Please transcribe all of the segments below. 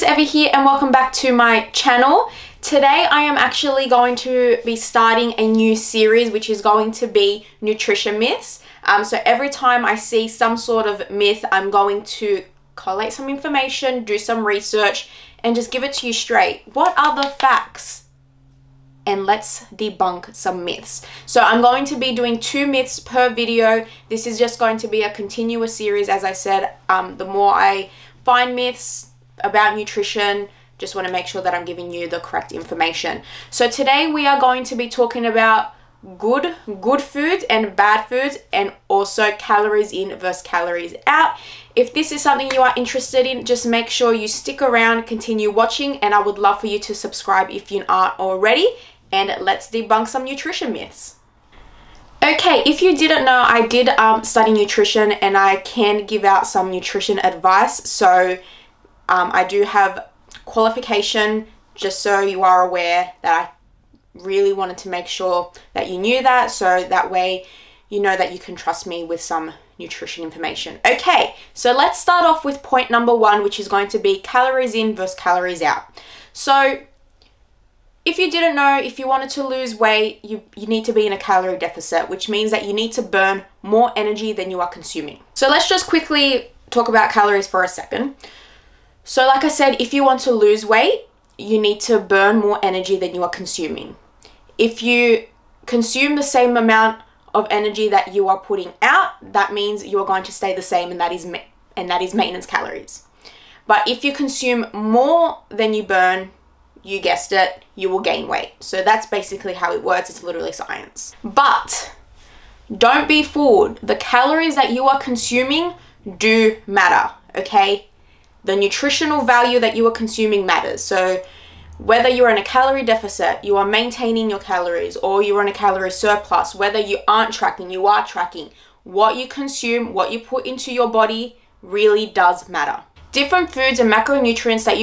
Evie here and welcome back to my channel. Today I am actually going to be starting a new series which is going to be nutrition myths. So every time I see some sort of myth, I'm going to collate some information, do some research and just give it to you straight. What are the facts? And let's debunk some myths. So I'm going to be doing 2 myths per video. This is just going to be a continuous series. As I said, the more I find myths about nutrition, just want to make sure that I'm giving you the correct information. So today we are going to be talking about good foods and bad foods, and also calories in versus calories out. If this is something you are interested in, just make sure you stick around, continue watching, and I would love for you to subscribe if you aren't already. And let's debunk some nutrition myths. Okay, if you didn't know, I did study nutrition and I can give out some nutrition advice. So I do have qualification, just so you are aware that I really wanted to make sure that you knew that, so that way you know that you can trust me with some nutrition information. Okay, so let's start off with point number 1, which is going to be calories in versus calories out. So if you didn't know, if you wanted to lose weight, you need to be in a calorie deficit, which means that you need to burn more energy than you are consuming. So let's just quickly talk about calories for a second. So like I said, if you want to lose weight, you need to burn more energy than you are consuming. If you consume the same amount of energy that you are putting out, that means you are going to stay the same, and that is maintenance calories. But if you consume more than you burn, you guessed it, you will gain weight. So that's basically how it works. It's literally science. But don't be fooled. The calories that you are consuming do matter, okay? The nutritional value that you are consuming matters. So whether you're in a calorie deficit, you are maintaining your calories, or you're in a calorie surplus, whether you aren't tracking, you are tracking, what you consume, what you put into your body really does matter. Different foods and macronutrients that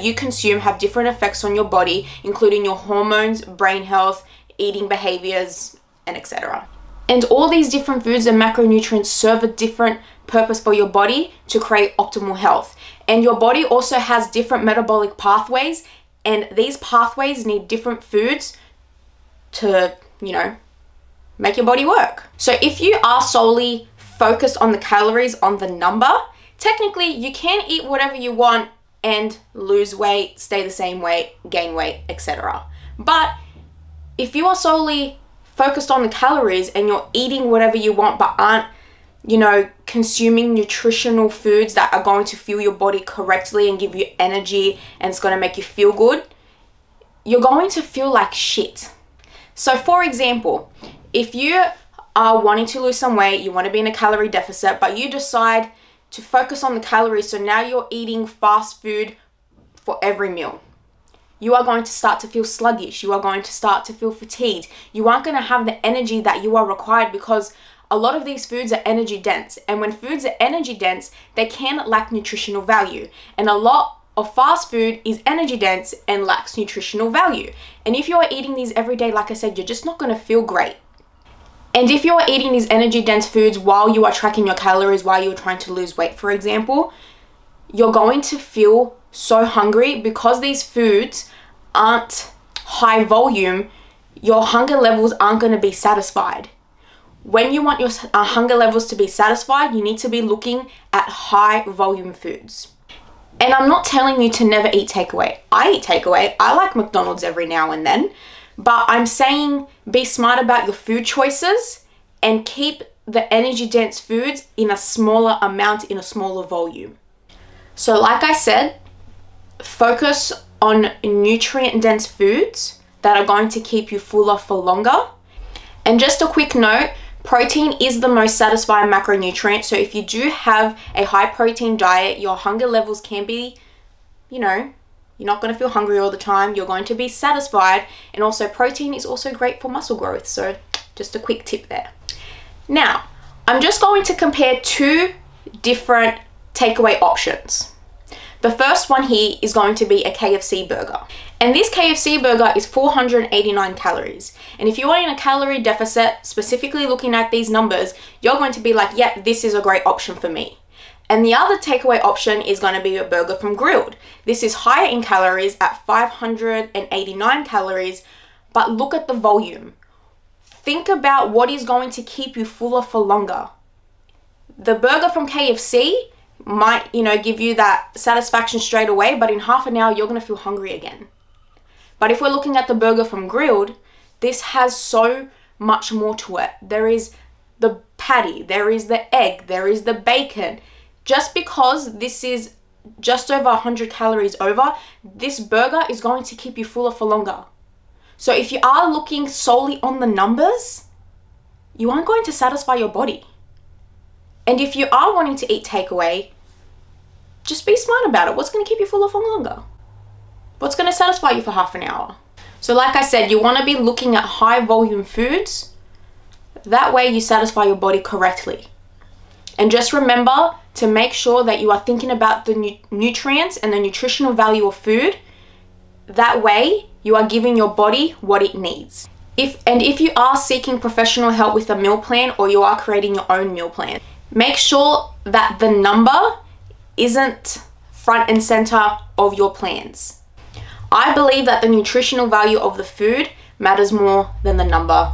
you consume have different effects on your body, including your hormones, brain health, eating behaviors, and etc. And all these different foods and macronutrients serve a different purpose for your body to create optimal health. And your body also has different metabolic pathways, and these pathways need different foods to, make your body work. So if you are solely focused on the calories, on the number, technically you can eat whatever you want and lose weight, stay the same weight, gain weight, etc. But if you are solely focused on the calories and you're eating whatever you want but aren't, consuming nutritional foods that are going to fuel your body correctly and give you energy and it's going to make you feel good, you're going to feel like shit. So for example, if you are wanting to lose some weight, you want to be in a calorie deficit, but you decide to focus on the calories, so now you're eating fast food for every meal, you are going to start to feel sluggish. You are going to start to feel fatigued. You aren't going to have the energy that you are required, because a lot of these foods are energy dense. And when foods are energy dense, they can lack nutritional value. And a lot of fast food is energy dense and lacks nutritional value. And if you're eating these every day, like I said, you're just not going to feel great. And if you're eating these energy dense foods while you are tracking your calories, while you're trying to lose weight, for example, you're going to feel so hungry. Because these foods aren't high volume, your hunger levels aren't going to be satisfied. When you want your hunger levels to be satisfied, you need to be looking at high volume foods. And I'm not telling you to never eat takeaway. I eat takeaway. I like McDonald's every now and then. But I'm saying be smart about your food choices and keep the energy dense foods in a smaller amount, in a smaller volume. So like I said, focus on nutrient dense foods that are going to keep you fuller for longer. And just a quick note, protein is the most satisfying macronutrient. So if you do have a high protein diet, your hunger levels can be, you're not going to feel hungry all the time. You're going to be satisfied. And also protein is also great for muscle growth. So just a quick tip there. Now, I'm just going to compare 2 different takeaway options. The first one here is going to be a KFC burger. And this KFC burger is 489 calories. And if you are in a calorie deficit, specifically looking at these numbers, you're going to be like, yeah, this is a great option for me. And the other takeaway option is going to be a burger from Grilled. This is higher in calories at 589 calories, but look at the volume. Think about what is going to keep you fuller for longer. The burger from KFC might, give you that satisfaction straight away, but in half an hour, you're going to feel hungry again. But if we're looking at the burger from Grilled, this has so much more to it. There is the patty, there is the egg, there is the bacon. Just because this is just over 100 calories over, this burger is going to keep you fuller for longer. So if you are looking solely on the numbers, you aren't going to satisfy your body. And if you are wanting to eat takeaway, just be smart about it. What's going to keep you fuller for longer? What's going to satisfy you for half an hour? So like I said, you want to be looking at high volume foods. That way you satisfy your body correctly. And just remember to make sure that you are thinking about the nutrients and the nutritional value of food. That way you are giving your body what it needs. If you are seeking professional help with a meal plan, or you are creating your own meal plan, make sure that the number isn't front and center of your plans. I believe that the nutritional value of the food matters more than the number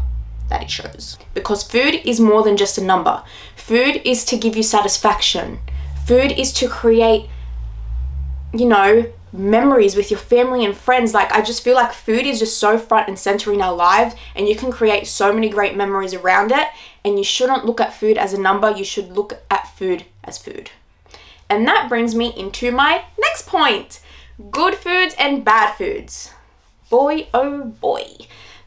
that it shows. Because food is more than just a number. Food is to give you satisfaction. Food is to create, memories with your family and friends. Like, I just feel like food is just so front and center in our lives, and you can create so many great memories around it. And you shouldn't look at food as a number. You should look at food as food. And that brings me into my next point. Good foods and bad foods. Boy, oh boy.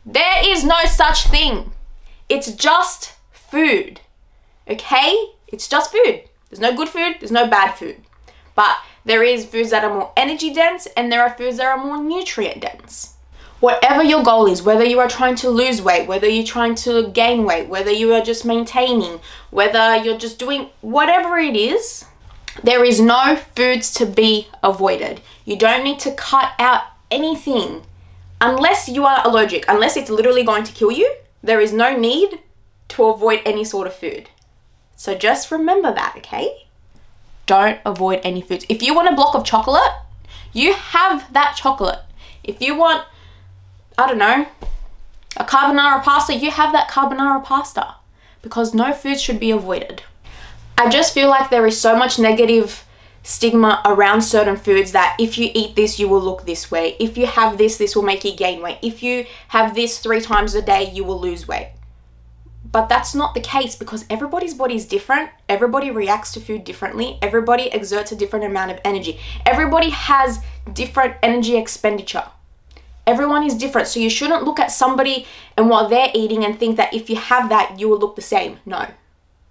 There is no such thing. It's just food. Okay? It's just food. There's no good food, there's no bad food. But there is foods that are more energy dense, and there are foods that are more nutrient dense. Whatever your goal is, whether you are trying to lose weight, whether you're trying to gain weight, whether you are just maintaining, whether you're just doing whatever it is, there is no foods to be avoided. You don't need to cut out anything unless you are allergic, unless it's literally going to kill you. There is no need to avoid any sort of food. So just remember that, okay? Don't avoid any foods. If you want a block of chocolate, you have that chocolate. If you want, I don't know, a carbonara pasta, you have that carbonara pasta, because no food should be avoided. I just feel like there is so much negative stigma around certain foods that if you eat this, you will look this way. If you have this, this will make you gain weight. If you have this 3 times a day, you will lose weight. But that's not the case, because everybody's body is different. Everybody reacts to food differently. Everybody exerts a different amount of energy. Everybody has different energy expenditure. Everyone is different. So you shouldn't look at somebody and what they're eating and think that if you have that, you will look the same. No,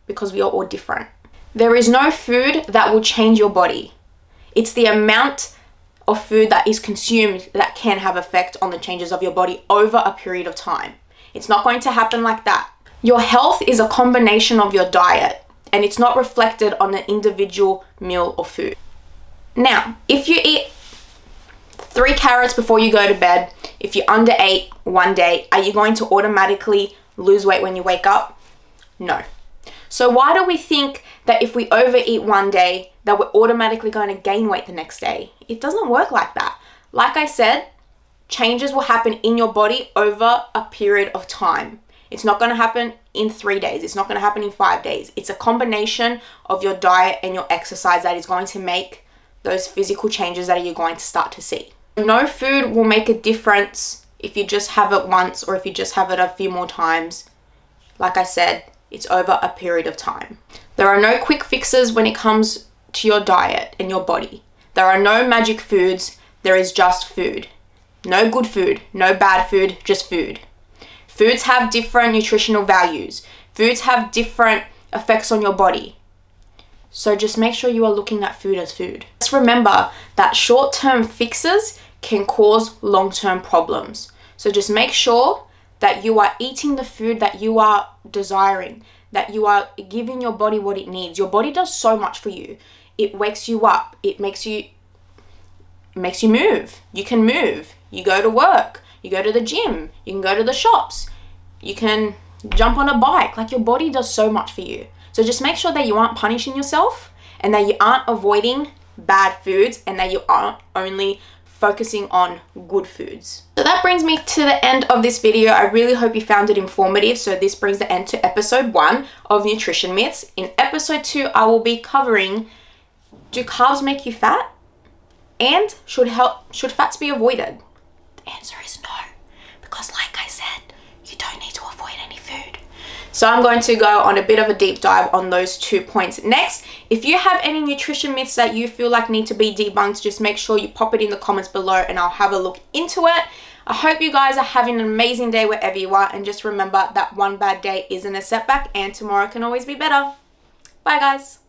because we are all different. There is no food that will change your body. It's the amount of food that is consumed that can have effect on the changes of your body over a period of time. It's not going to happen like that. Your health is a combination of your diet, and it's not reflected on an individual meal or food. Now, if you eat 3 carrots before you go to bed, if you underate one day, are you going to automatically lose weight when you wake up? No. So why do we think that if we overeat one day, that we're automatically going to gain weight the next day? It doesn't work like that. Like I said, changes will happen in your body over a period of time. It's not going to happen in 3 days. It's not going to happen in 5 days. It's a combination of your diet and your exercise that is going to make those physical changes that you're going to start to see. No food will make a difference if you just have it once, or if you just have it a few more times. Like I said, it's over a period of time. There are no quick fixes when it comes to your diet and your body. There are no magic foods. There is just food. No good food, no bad food, just food. Foods have different nutritional values. Foods have different effects on your body. So just make sure you are looking at food as food. Just remember that short-term fixes can cause long-term problems. So just make sure that you are eating the food that you are desiring, that you are giving your body what it needs. Your body does so much for you. It wakes you up. It makes you move. You can move. You go to work. You go to the gym. You can go to the shops. You can jump on a bike. Like, your body does so much for you. So just make sure that you aren't punishing yourself, and that you aren't avoiding bad foods, and that you aren't only focusing on good foods. So that brings me to the end of this video. I really hope you found it informative. So this brings the end to episode 1 of Nutrition Myths. In episode 2, I will be covering, do carbs make you fat? And should fats be avoided? The answer is no, because like I said, you don't need to avoid any food. So I'm going to go on a bit of a deep dive on those 2 points next. If you have any nutrition myths that you feel like need to be debunked, just make sure you pop it in the comments below and I'll have a look into it. I hope you guys are having an amazing day wherever you are, and just remember that one bad day isn't a setback and tomorrow can always be better. Bye guys.